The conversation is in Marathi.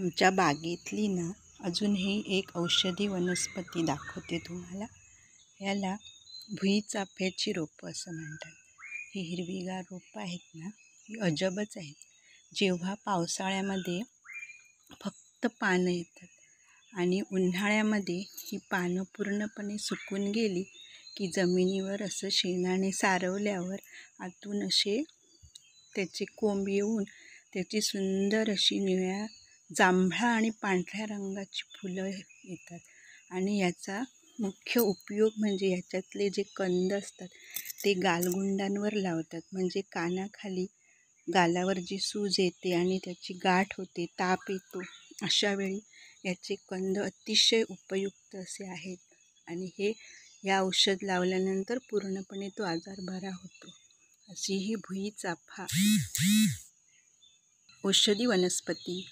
आमच्या बागेतली ना अजूनही एक औषधी वनस्पती दाखवते तुम्हाला. याला भुईचाफ्याची रोपं असं म्हणतात. ही हिरवीगार रोपं आहेत ना, ही अजबच आहेत. जेव्हा पावसाळ्यामध्ये फक्त पानं येतात आणि उन्हाळ्यामध्ये ही पानं पूर्णपणे सुकून गेली की जमिनीवर असं शेणाने सारवल्यावर आतून असे त्याचे कोंब येऊन त्याची सुंदर अशी निळ्या, जांभळा आणि पांढऱ्या रंगाची फुलं येतात. आणि याचा मुख्य उपयोग म्हणजे याच्यातले जे कंद असतात ते गालगुंडांवर लावतात. म्हणजे कानाखाली गालावर जी सूज येते आणि त्याची गाठ होते, ताप येतो, अशा वेळी याचे कंद अतिशय उपयुक्त असे आहेत. आणि या औषध लावल्यानंतर पूर्णपणे तो आजार बरा होतो. अशी ही भुईचाफा औषधी वनस्पती